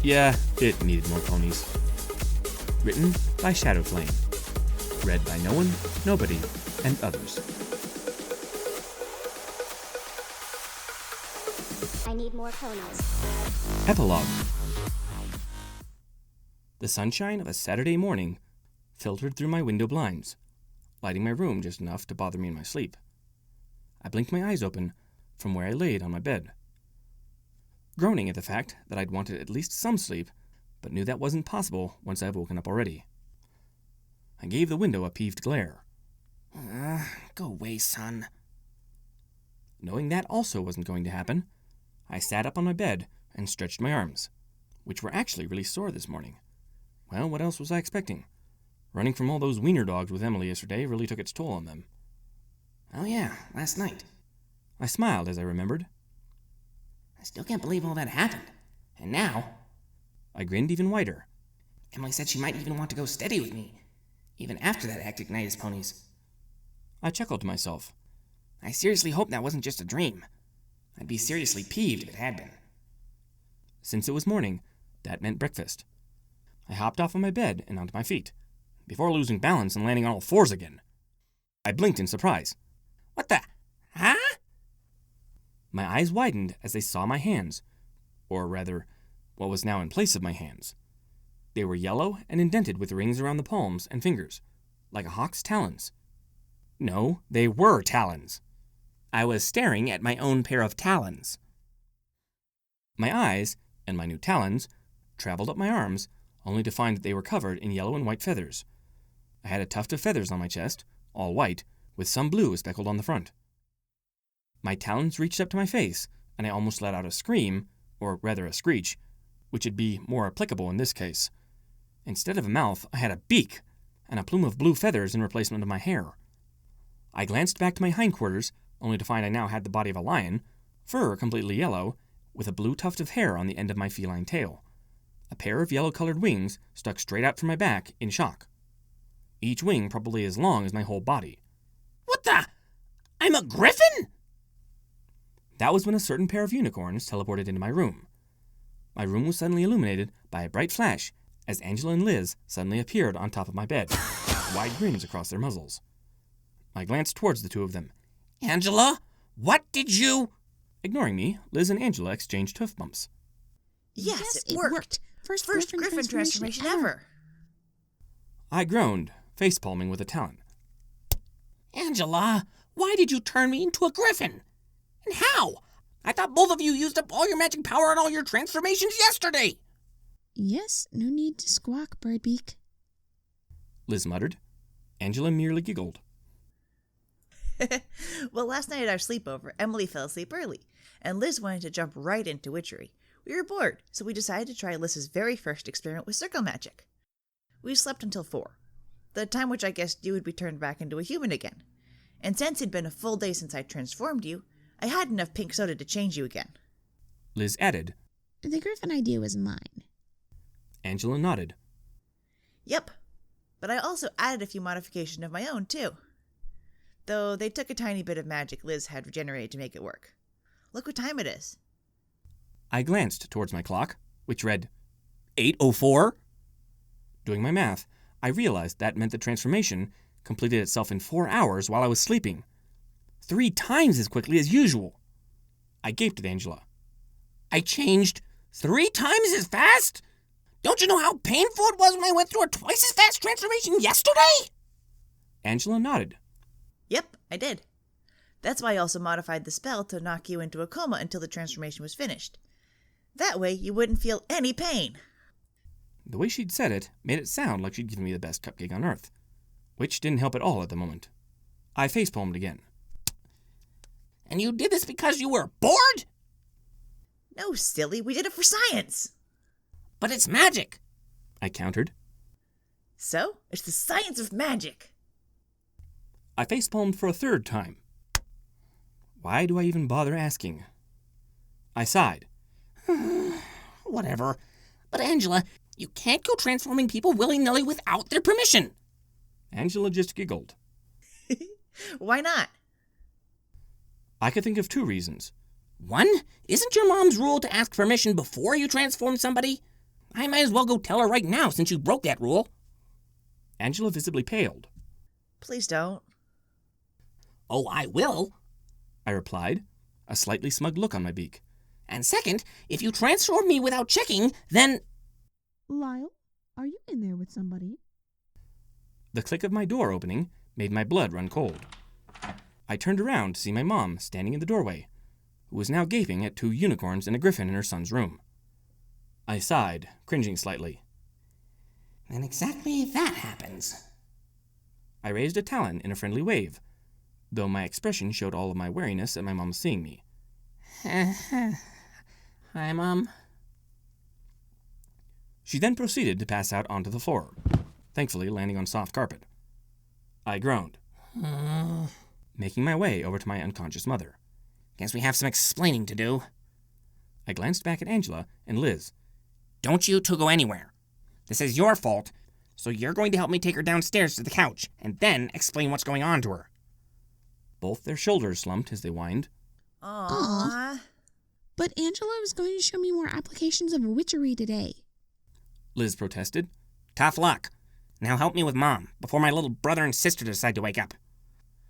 Yeah, it needed more ponies. Written by Shadowflame. Read by no one, nobody, and others. I need more ponies. Epilogue. The sunshine of a Saturday morning filtered through my window blinds, lighting my room just enough to bother me in my sleep. I blinked my eyes open from where I laid on my bed, groaning at the fact that I'd wanted at least some sleep, but knew that wasn't possible once I'd woken up already. I gave the window a peeved glare. Go away, son. Knowing that also wasn't going to happen, I sat up on my bed and stretched my arms, which were actually really sore this morning. Well, what else was I expecting? Running from all those wiener dogs with Emily yesterday really took its toll on them. Oh yeah, last night. I smiled as I remembered. I still can't believe all that happened. And now... I grinned even wider. Emily said she might even want to go steady with me, even after that hectic night as ponies. I chuckled to myself. I seriously hope that wasn't just a dream. I'd be seriously peeved if it had been. Since it was morning, that meant breakfast. I hopped off of my bed and onto my feet, before losing balance and landing on all fours again. I blinked in surprise. What the? Huh? My eyes widened as they saw my hands, or rather, what was now in place of my hands. They were yellow and indented with rings around the palms and fingers, like a hawk's talons. No, they were talons. I was staring at my own pair of talons. My eyes, and my new talons, traveled up my arms, only to find that they were covered in yellow and white feathers. I had a tuft of feathers on my chest, all white, with some blue speckled on the front. My talons reached up to my face, and I almost let out a scream, or rather a screech, which would be more applicable in this case. Instead of a mouth, I had a beak, and a plume of blue feathers in replacement of my hair. I glanced back to my hindquarters, only to find I now had the body of a lion, fur completely yellow, with a blue tuft of hair on the end of my feline tail. A pair of yellow-colored wings stuck straight out from my back in shock. Each wing probably as long as my whole body. What the? I'm a griffin? That was when a certain pair of unicorns teleported into my room. My room was suddenly illuminated by a bright flash as Angela and Liz suddenly appeared on top of my bed, wide grins across their muzzles. I glanced towards the two of them. Angela, what did you... Ignoring me, Liz and Angela exchanged hoof bumps. Yes, it worked. First griffin transformation ever. I groaned, facepalming with a talon. Angela, why did you turn me into a griffin? And how? I thought both of you used up all your magic power on all your transformations yesterday. Yes, no need to squawk, Birdbeak. Liz muttered. Angela merely giggled. Well, last night at our sleepover, Emily fell asleep early, and Liz wanted to jump right into witchery. We were bored, so we decided to try Liz's very first experiment with circle magic. We slept until 4, the time which I guessed you would be turned back into a human again. And since it'd been a full day since I transformed you, I had enough pink soda to change you again. Liz added. The griffin idea was mine. Angela nodded. Yep, but I also added a few modifications of my own, too. Though they took a tiny bit of magic Liz had regenerated to make it work. Look what time it is. I glanced towards my clock, which read 8:04. Doing my math, I realized that meant the transformation completed itself in 4 hours while I was sleeping. 3 times as quickly as usual. I gaped at Angela. I changed 3 times as fast? Don't you know how painful it was when I went through a twice as fast transformation yesterday? Angela nodded. Yep, I did. That's why I also modified the spell to knock you into a coma until the transformation was finished. That way you wouldn't feel any pain. The way she'd said it made it sound like she'd given me the best cupcake on earth, which didn't help at all at the moment. I facepalmed again. And you did this because you were bored? No, silly, we did it for science. But it's magic, I countered. So, it's the science of magic. I facepalmed for a 3rd time. Why do I even bother asking? I sighed. Whatever. But Angela, you can't go transforming people willy-nilly without their permission. Angela just giggled. Why not? I could think of 2 reasons. 1, isn't your mom's rule to ask permission before you transform somebody? I might as well go tell her right now since you broke that rule. Angela visibly paled. Please don't. Oh, I will, I replied, a slightly smug look on my beak. And second, if you transform me without checking, then... Lyle, are you in there with somebody? The click of my door opening made my blood run cold. I turned around to see my mom standing in the doorway, who was now gaping at 2 unicorns and a griffin in her son's room. I sighed, cringing slightly. And exactly that happens. I raised a talon in a friendly wave, though my expression showed all of my wariness at my mom seeing me. Hi, Mom. She then proceeded to pass out onto the floor, thankfully landing on soft carpet. I groaned, making my way over to my unconscious mother. Guess we have some explaining to do. I glanced back at Angela and Liz. Don't you two go anywhere. This is your fault, so you're going to help me take her downstairs to the couch, and then explain what's going on to her. Both their shoulders slumped as they whined. Aww. But Angela was going to show me more applications of witchery today. Liz protested. Tough luck. Now help me with Mom, before my little brother and sister decide to wake up.